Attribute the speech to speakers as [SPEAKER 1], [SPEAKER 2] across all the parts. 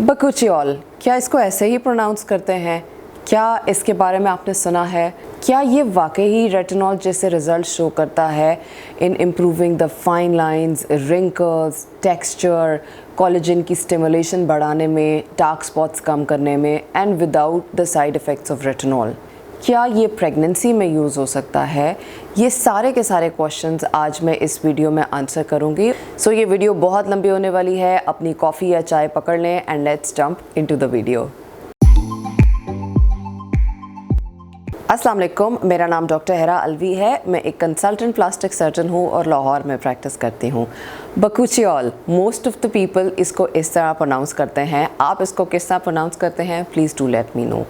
[SPEAKER 1] बकुचियोल, क्या इसको ऐसे ही प्रोनाउंस करते हैं? क्या इसके बारे में आपने सुना है? क्या ये वाकई ही रेटिनॉल जैसे रिजल्ट शो करता है in improving the fine lines, wrinkles, texture, collagen की स्टिमुलेशन बढ़ाने में, डार्क स्पॉट्स कम करने में and without the side effects of retinol? क्या ये प्रेगनेंसी में यूज़ हो सकता है? ये सारे के सारे क्वेश्चंस आज मैं इस वीडियो में आंसर करूंगी। सो ये वीडियो बहुत लंबी होने वाली है। अपनी कॉफ़ी या चाय पकड़ लें and let's jump into the video. अस्सलाम वालेकुम, मेरा नाम डॉक्टर हेरा अलवी है। मैं एक कंसल्टेंट प्लास्टिक सर्जन हूँ और लाहौर में प्रैक्टिस करती हूँ। बकुचियोल, मोस्ट ऑफ द पीपल इसको इस तरह प्रोनाउंस करते हैं। आप इसको किस तरह प्रोनाउंस करते हैं? Please do let me know.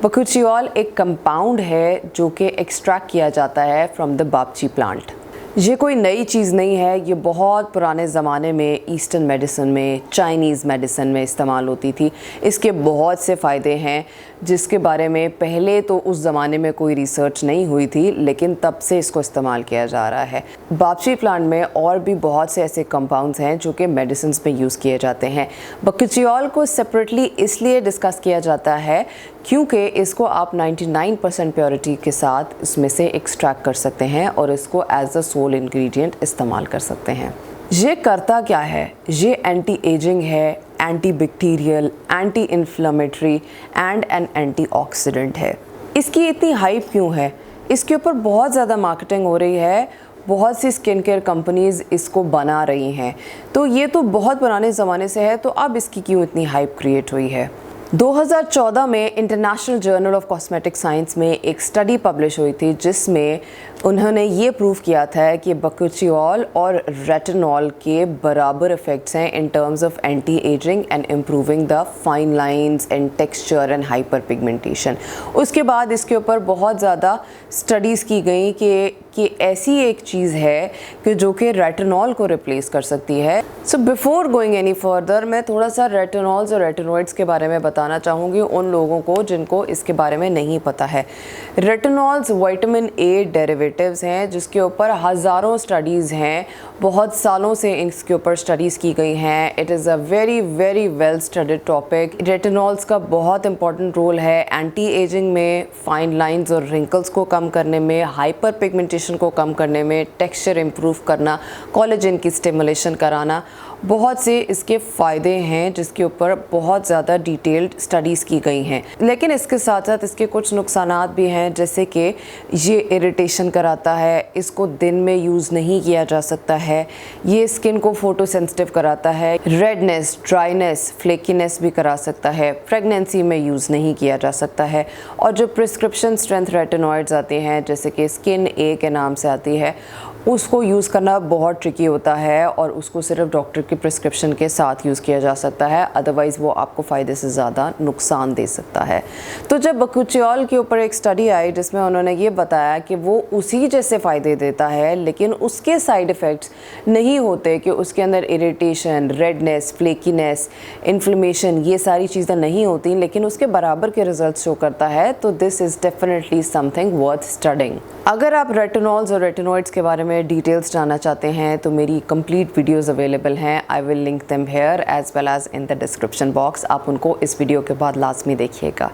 [SPEAKER 1] Bakuchiol एक कंपाउंड है जो कि एक्सट्रैक्ट किया जाता है फ्रॉम द बापची प्लांट। ये कोई नई चीज़ नहीं है, ये बहुत पुराने ज़माने में ईस्टर्न मेडिसिन में, चाइनीज़ मेडिसिन में इस्तेमाल होती थी। इसके बहुत से फ़ायदे हैं जिसके बारे में पहले तो उस ज़माने में कोई रिसर्च नहीं हुई थी, लेकिन तब से इसको इस्तेमाल किया जा रहा है। बापची प्लांट में और भी बहुत से ऐसे कंपाउंड्स हैं जो कि मेडिसिन में यूज़ किए जाते हैं। बकुचियोल को सेपरेटली इसलिए डिस्कस किया जाता है क्योंकि इसको आप 99% प्योरिटी के साथ इसमें से एक्सट्रैक्ट कर सकते हैं और इसको एज अ सोल इंग्रेडिएंट इस्तेमाल कर सकते हैं। ये करता क्या है? ये एंटी एजिंग है, anti bacterial, anti inflammatory and N antioxidant है। इसकी इतनी हाइप क्यों है? इसके ऊपर बहुत ज़्यादा मार्केटिंग हो रही है, बहुत सी स्किन केयर कंपनीज़ इसको बना रही हैं। तो ये तो बहुत पुराने ज़माने से है, तो अब इसकी क्यों इतनी हाइप क्रिएट हुई है? 2014 में international journal of cosmetic science में एक स्टडी पब्लिश हुई थी जिसमें उन्होंने ये प्रूव किया था कि बकुचियोल और रेटिनॉल के बराबर इफ़ेक्ट्स हैं in terms of anti ageing and improving the fine lines and texture and hyper pigmentation. उसके बाद इसके ऊपर बहुत ज़्यादा स्टडीज़ की गई कि ऐसी एक चीज़ है कि जो कि रेटिनॉल को रिप्लेस कर सकती है। So before going any further, मैं थोड़ा सा रेटिनॉल्स और रेटिनॉइड्स के बारे में बताना चाहूँगी उन लोगों को जिनको इसके बारे में नहीं पता है। रेटिनॉल्स विटामिन ए डेरिवेटिव्स हैं जिसके ऊपर हज़ारों स्टडीज़ हैं, बहुत सालों से इसके ऊपर स्टडीज़ की गई हैं। It is a very very well studied topic. Retinols का बहुत इंपॉर्टेंट रोल है एंटी एजिंग में, फाइन लाइंस और रिंकल्स को कम करने में, हाइपर पिगमेंटेशन को कम करने में, टेक्सचर इम्प्रूव करना, कोलेजन की स्टिमुलेशन कराना। बहुत से इसके फ़ायदे हैं जिसके ऊपर बहुत ज़्यादा डिटेल्ड स्टडीज़ की गई हैं। लेकिन इसके साथ साथ इसके कुछ नुकसानात भी हैं, जैसे कि ये इरिटेशन कराता है, इसको दिन में यूज़ नहीं किया जा सकता है, ये स्किन को फोटो सेंसिटिव कराता है, रेडनेस, ड्राइनेस, फ्लेकीनेस भी करा सकता है, प्रेगनेंसी में यूज़ नहीं किया जा सकता है। और जो प्रिस्क्रिप्शन स्ट्रेंथ रेटिनॉइड्स आते हैं जैसे कि स्किन ए के नाम से आती है, उसको यूज़ करना बहुत ट्रिकी होता है और उसको सिर्फ डॉक्टर की प्रिस्क्रिप्शन के साथ यूज़ किया जा सकता है, अदरवाइज़ वो आपको फ़ायदे से ज़्यादा नुकसान दे सकता है। तो जब बकुचियोल के ऊपर एक स्टडी आई जिसमें उन्होंने ये बताया कि वो उसी जैसे फ़ायदे देता है लेकिन उसके साइड इफ़ेक्ट्स नहीं होते, कि उसके अंदर इरिटेशन, रेडनेस, फ्लेकीनेस, इन्फ्लेमेशन, ये सारी चीज़ें नहीं होती, लेकिन उसके बराबर के रिजल्ट शो करता है, तो this is definitely something worth studying. अगर आप रेटिनॉल्स और रेटिनॉइड्स के बारे में डिटेल्स जानना चाहते हैं तो मेरी कंप्लीट वीडियोस अवेलेबल हैं। I will link them here as well as in the description box. आप उनको इस वीडियो के बाद लाजमी देखिएगा।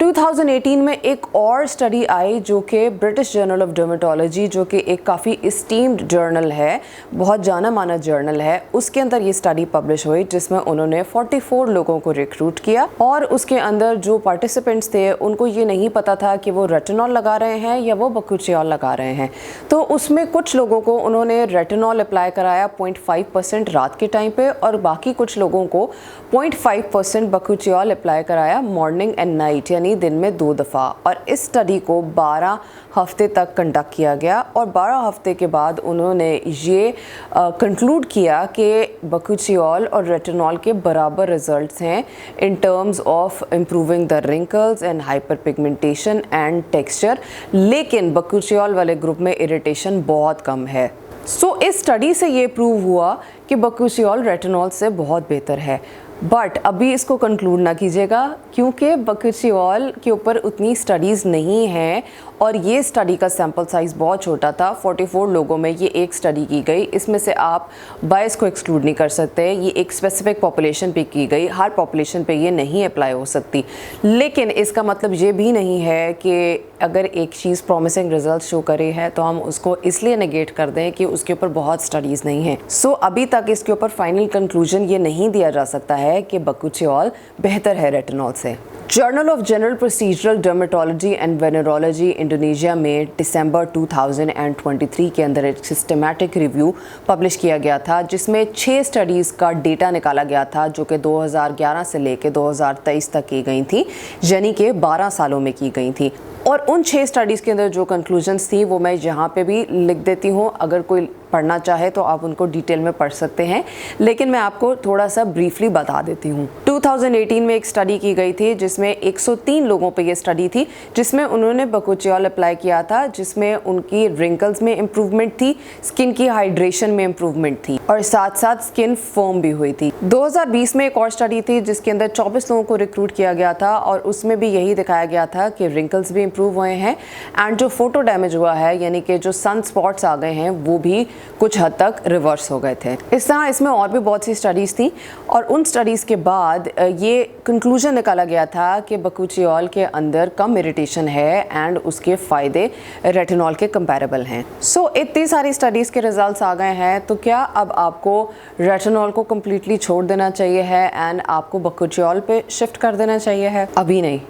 [SPEAKER 1] 2018 में एक और स्टडी आई जो कि ब्रिटिश जर्नल ऑफ डर्मेटोलॉजी, जो कि एक काफ़ी इस्टीम्ड जर्नल है, बहुत जाना माना जर्नल है, उसके अंदर ये स्टडी पब्लिश हुई जिसमें उन्होंने 44 लोगों को रिक्रूट किया और उसके अंदर जो पार्टिसिपेंट्स थे उनको ये नहीं पता था कि वो रेटिनॉल लगा रहे हैं या वो बकुचियोल लगा रहे हैं। तो उसमें कुछ लोगों को उन्होंने रेटिनॉल अप्लाई कराया 0.5% रात के टाइम पे और बाकी कुछ लोगों को 0.5% बकुचियोल अप्लाई कराया मॉर्निंग एंड नाइट, यानी दिन में 2 दफ़ा। और इस स्टडी को 12 हफ्ते तक कंडक्ट किया गया और 12 हफ्ते के बाद उन्होंने ये कंक्लूड किया कि बकुचियोल और रेटिनॉल के बराबर रिजल्ट्स हैं in terms of improving the wrinkles and hyper pigmentation and texture, लेकिन बकुचियोल वाले ग्रुप में इरिटेशन बहुत कम है। सो इस स्टडी से ये प्रूव हुआ कि बकुचियोल रेटिनॉल से बहुत बेहतर है। बट अभी इसको कंक्लूड ना कीजिएगा क्योंकि बकुचियोल के ऊपर उतनी स्टडीज़ नहीं हैं और ये स्टडी का सैम्पल साइज़ बहुत छोटा था, 44 लोगों में ये एक स्टडी की गई। इसमें से आप बायस को एक्सक्लूड नहीं कर सकते, ये एक स्पेसिफिक पॉपुलेशन पे की गई, हर पॉपुलेशन पे ये नहीं अप्लाई हो सकती। लेकिन इसका मतलब ये भी नहीं है कि अगर एक चीज़ प्रॉमिसिंग रिजल्ट शो करे है तो हम उसको इसलिए नेगेट कर दें कि उसके ऊपर बहुत स्टडीज़ नहीं हैं। सो अभी तक इसके ऊपर फाइनल कंक्लूजन ये नहीं दिया जा सकता है कि बकुचियोल बेहतर है रेटिनॉल से। Journal of general procedural dermatology and venereology Indonesia में दिसंबर 2023 के अंदर एक सिस्टमैटिक रिव्यू पब्लिश किया गया था, जिसमें 6 स्टडीज़ का डेटा निकाला गया था जो कि 2011 से लेकर 2023 तक की गई थी, यानी कि 12 सालों में की गई थी। और उन 6 स्टडीज़ के अंदर जो कंक्लूजन्स थी वो मैं यहाँ पे भी लिख देती हूँ, अगर कोई पढ़ना चाहे तो आप उनको डिटेल में पढ़ सकते हैं, लेकिन मैं आपको थोड़ा सा ब्रीफली बता देती हूँ। 2018 में एक स्टडी की गई थी जिसमें 103 लोगों पे ये स्टडी थी, जिसमें उन्होंने बकुचियोल अप्लाई किया था, जिसमें उनकी रिंकल्स में इम्प्रूवमेंट थी, स्किन की हाइड्रेशन में इम्प्रूवमेंट थी और साथ साथ स्किन फर्म भी हुई थी। 2020 में एक और स्टडी थी जिसके अंदर 24 लोगों को रिक्रूट किया गया था और उसमें भी यही दिखाया गया था कि रिंकल्स भी इम्प्रूव हुए हैं एंड जो फोटो डैमेज हुआ है, यानी कि जो सन स्पॉट्स आ गए हैं, वो भी कुछ हद तक रिवर्स हो गए थे। इस तरह इसमें और भी बहुत सी स्टडीज़ थी और उन स्टडीज़ के बाद ये कंक्लूजन निकाला गया था कि बकुचियोल के अंदर कम इरिटेशन है एंड उसके फ़ायदे रेटिनॉल के कंपैरेबल हैं। सो इतनी सारी स्टडीज़ के रिजल्ट्स आ गए हैं, तो क्या अब आपको रेटिनॉल को कम्प्लीटली छोड़ देना चाहिए है एंड आपको बकुचियोल पे शिफ्ट कर देना चाहिए है? अभी नहीं।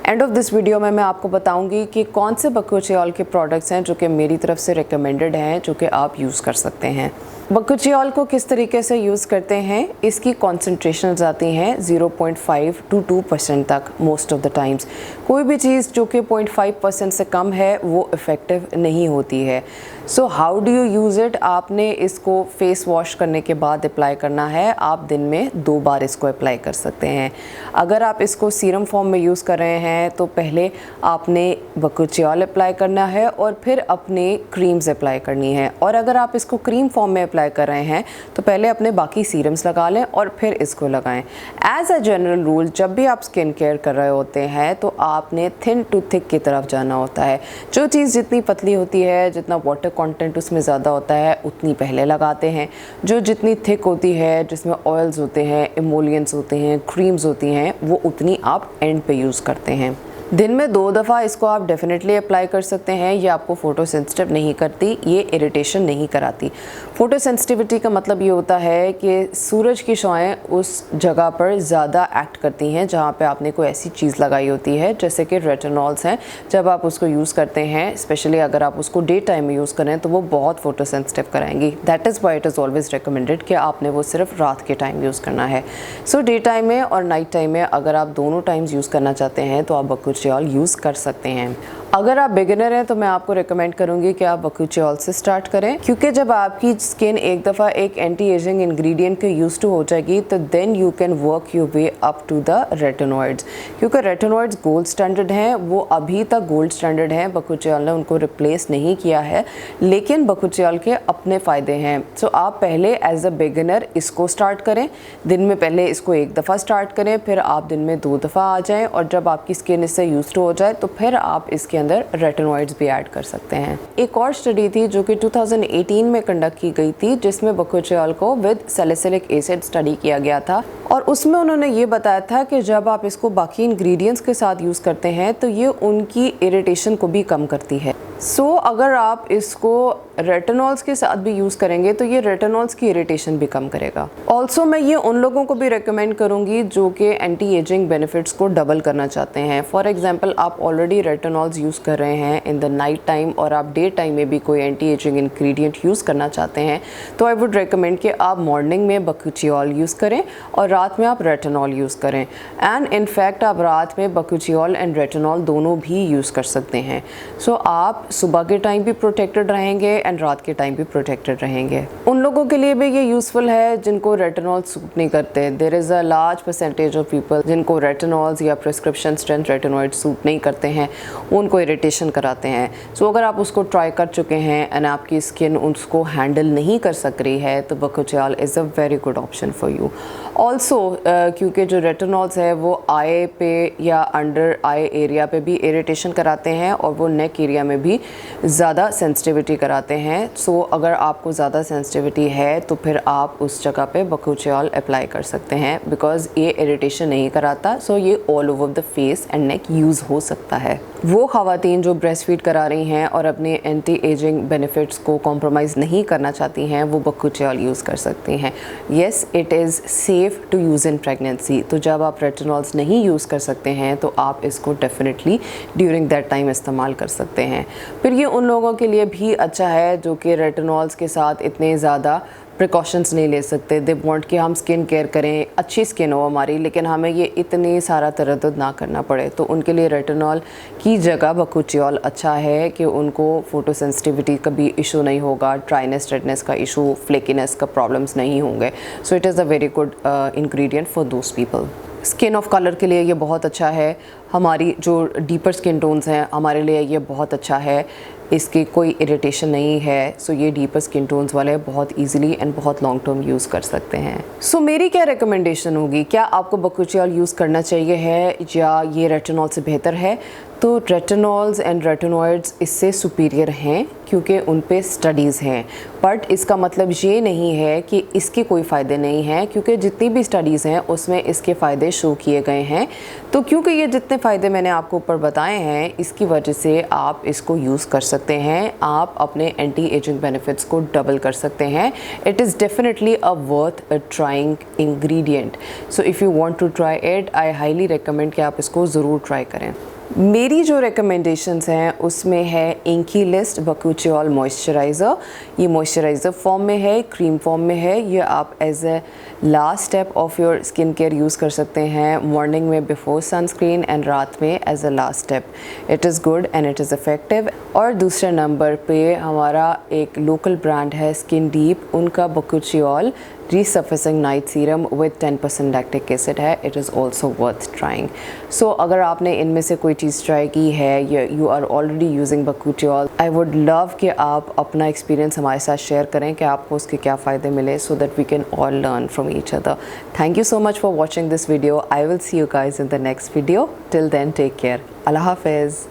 [SPEAKER 1] एंड ऑफ दिस वीडियो में मैं आपको बताऊंगी कि कौन से बकुचियोल के प्रोडक्ट्स हैं जो कि मेरी तरफ से रिकमेंडेड हैं, जो कि आप यूज़ कर सकते हैं। बकुचियोल को किस तरीके से यूज़ करते हैं, इसकी कॉन्सेंट्रेशंस आती हैं 0.5 to 2% तक मोस्ट ऑफ द टाइम्स। कोई भी चीज़ जो कि 0.5% से कम है वो इफ़ेक्टिव नहीं होती है। So how do you use it? आपने इसको फेस वॉश करने के बाद अप्लाई करना है। आप दिन में 2 बार इसको अप्लाई कर सकते हैं। अगर आप इसको सीरम फॉर्म में यूज़ कर रहे हैं तो पहले आपने बकुचियोल अप्लाई करना है और फिर अपने क्रीम्स अप्लाई करनी है, और अगर आप इसको क्रीम फॉर्म में अप्लाई कर रहे हैं तो पहले अपने बाकी सीरम्स लगा लें और फिर इसको लगाएं। एज अ जनरल रूल, जब भी आप स्किन केयर कर रहे होते हैं तो आपने थिन टू थिक की तरफ जाना होता है। जो चीज़ जितनी पतली होती है, जितना वाटर कंटेंट उसमें ज़्यादा होता है, उतनी पहले लगाते हैं। जो जितनी थिक होती है, जिसमें ऑयल्स होते हैं, इमोलियंट्स होते हैं, क्रीम्स होती हैं, वो उतनी आप एंड पे यूज़ करते हैं। दिन में 2 दफ़ा इसको आप डेफिनेटली अप्लाई कर सकते हैं। ये आपको फ़ोटो सेंसिटिव नहीं करती, ये इरिटेशन नहीं कराती। फ़ोटो सेंसिटिविटी का मतलब ये होता है कि सूरज की शॉएं उस जगह पर ज़्यादा एक्ट करती हैं जहाँ पे आपने कोई ऐसी चीज़ लगाई होती है, जैसे कि रेटिनॉल्स हैं। जब आप उसको यूज़ करते हैं, स्पेशली अगर आप उसको डे टाइम में यूज़ करें, तो वो बहुत फ़ोटो सेंसिटिव कराएंगी। That is why it is always recommended कि आपने वो सिर्फ रात के टाइम यूज़ करना है। सो डे टाइम में और नाइट टाइम में अगर आप दोनों टाइम्स यूज़ करना चाहते हैं तो आप बकुचियोल यूज़ कर सकते हैं। अगर आप बिगिनर हैं तो मैं आपको रिकमेंड करूंगी कि आप बकुचियोल से स्टार्ट करें, क्योंकि जब आपकी स्किन एक दफ़ा एक एंटी एजिंग इंग्रेडिएंट के यूज टू हो जाएगी तो then you can work your way up to the retinoids, क्योंकि रेटिनॉइड्स गोल्ड स्टैंडर्ड हैं। वो अभी तक गोल्ड स्टैंडर्ड हैं, बकुचियोल ने उनको रिप्लेस नहीं किया है, लेकिन बकुचियोल के अपने फ़ायदे हैं। सो आप पहले एज अ बिगिनर इसको स्टार्ट करें। दिन में पहले इसको 1 दफ़ा स्टार्ट करें, फिर आप दिन में 2 दफ़ा आ जाएँ, और जब आपकी स्किन इससे यूज टू हो जाए तो फिर आप इसके अंदर रेटिनॉइड्स भी ऐड कर सकते हैं। एक और स्टडी थी जो कि 2018 में कंडक्ट की गई थी, जिसमें बकुचियोल को विद सैलिसिलिक एसिड स्टडी किया गया था, और उसमें उन्होंने ये बताया था कि जब आप इसको बाकी इंग्रेडिएंट्स के साथ यूज़ करते हैं तो ये उनकी इरिटेशन को भी कम करती है। सो अगर आप इसको रेटिनॉल्स के साथ भी यूज़ करेंगे तो ये रेटिनॉल्स की इरिटेशन भी कम करेगा। ऑल्सो मैं ये उन लोगों को भी रेकमेंड करूँगी जो कि एंटी एजिंग बेनिफिट्स को डबल करना चाहते हैं। फॉर एग्जांपल, आप ऑलरेडी रेटिनॉल्स यूज़ कर रहे हैं इन द नाइट टाइम और आप डे टाइम में भी कोई एंटी एजिंग इंग्रेडिएंट यूज़ करना चाहते हैं, तो आई वुड रेकमेंड कि आप मॉर्निंग में बकुचियोल यूज़ करें और रात में आप रेटिनॉल यूज़ करें। एंड इनफैक्ट आप रात में बकुचियोल एंड रेटिनॉल दोनों भी यूज़ कर सकते हैं। सो आप सुबह के टाइम भी प्रोटेक्टेड रहेंगे एंड रात के टाइम भी प्रोटेक्टेड रहेंगे। उन लोगों के लिए भी ये यूज़फुल है जिनको रेटिनॉल सूट नहीं करते। There is a large percentage of people जिनको रेटिनॉल्स या prescription strength retinoids retinoid suit नहीं करते हैं, उनको इरिटेशन कराते हैं। सो अगर आप उसको ट्राई कर चुके हैं एंड आपकी स्किन उसको हैंडल नहीं कर सक रही है तो bakuchiol is a very good option for you. Also क्योंकि जो रेटिनॉल्स है वो आई पे या अंडर आई एरिया पे भी इरिटेशन कराते हैं और वो नेक एरिया में भी ज़्यादा सेंसिटिविटी कराते हैं। सो अगर आपको ज़्यादा सेंसिटिविटी है तो फिर आप उस जगह पे बकुचियल अप्लाई कर सकते हैं, बिकॉज ये इरिटेशन नहीं कराता। सो ये all over the face and neck use हो सकता है। वो ख़वातीन जो ब्रेस्ट फीड करा रही हैं और अपने एंटी एजिंग बेनिफिट्स को कॉम्प्रोमाइज़ नहीं करना चाहती हैं, वो बकुचियल यूज़ कर सकती हैं। Yes, it is safe to use in pregnancy. तो जब आप रेटिनॉल्स नहीं यूज़ कर सकते हैं तो आप इसको डेफिनेटली ड्यूरिंग दैट टाइम इस्तेमाल कर सकते हैं। फिर ये उन लोगों के लिए भी अच्छा है जो कि रेटिनॉल्स के साथ इतने ज़्यादा प्रिकॉशंस नहीं ले सकते। दे वांट कि हम स्किन केयर करें, अच्छी स्किन हो हमारी, लेकिन हमें ये इतनी सारा तरद्दुद ना करना पड़े। तो उनके लिए रेटिनॉल की जगह बकुचियल अच्छा है कि उनको फोटो सेंसिटिविटी का भी इशू नहीं होगा, ड्राइनेस रेडनेस का इशू, फ्लेकीनेस का प्रॉब्लम्स नहीं होंगे। So it is a very good ingredient for those people. Skin of colour के लिए ये बहुत अच्छा है। हमारी जो डीपर स्किन टोन्स हैं हमारे लिए ये बहुत अच्छा है, इसकी कोई इरिटेशन नहीं है। सो ये डीपर स्किन टोन्स वाले बहुत इजीली एंड बहुत लॉन्ग टर्म यूज़ कर सकते हैं। सो मेरी क्या रिकमेंडेशन होगी, क्या आपको बकुचियल यूज़ करना चाहिए है या ये रेटिनॉल से बेहतर है? तो रेटिनॉल्स एंड रेटिनॉइड्स इससे सुपीरियर हैं क्योंकि उन पे स्टडीज़ हैं, बट इसका मतलब ये नहीं है कि इसके कोई फ़ायदे नहीं हैं, क्योंकि जितनी भी स्टडीज़ हैं उसमें इसके फ़ायदे शो किए गए हैं। तो क्योंकि ये जितने फ़ायदे मैंने आपको ऊपर बताए हैं, इसकी वजह से आप इसको यूज़ कर सकते हैं, आप अपने एंटी एजिंग बेनिफिट्स को डबल कर सकते हैं। It is definitely a worth a trying ingredient. So if you want to try it, I highly recommend कि आप इसको ज़रूर ट्राई करें। मेरी जो रिकमेंडेशंस हैं उसमें है इंकी लिस्ट बकुचियल मॉइस्चराइज़र। ये मॉइस्चराइज़र फॉर्म में है, क्रीम फॉर्म में है। ये आप as a last step of your skin care use कर सकते हैं, मॉर्निंग में बिफोर सनस्क्रीन एंड रात में as a last step. It is good and it is effective. और दूसरे नंबर पे हमारा एक लोकल ब्रांड है स्किन डीप, उनका bakuchiol resurfacing night serum with 10% lactic acid है। It is also worth trying. So अगर आपने इनमें से कोई चीज़ ट्राई की है या you are already using bakuchiol, I would love कि आप अपना एक्सपीरियंस हमारे साथ शेयर करें कि आपको उसके क्या फ़ायदे मिले, so that we can all learn from each other. Thank you so much for watching this video. I will see you guys in the next video. Till then take care. अल्लाह हाफिज़।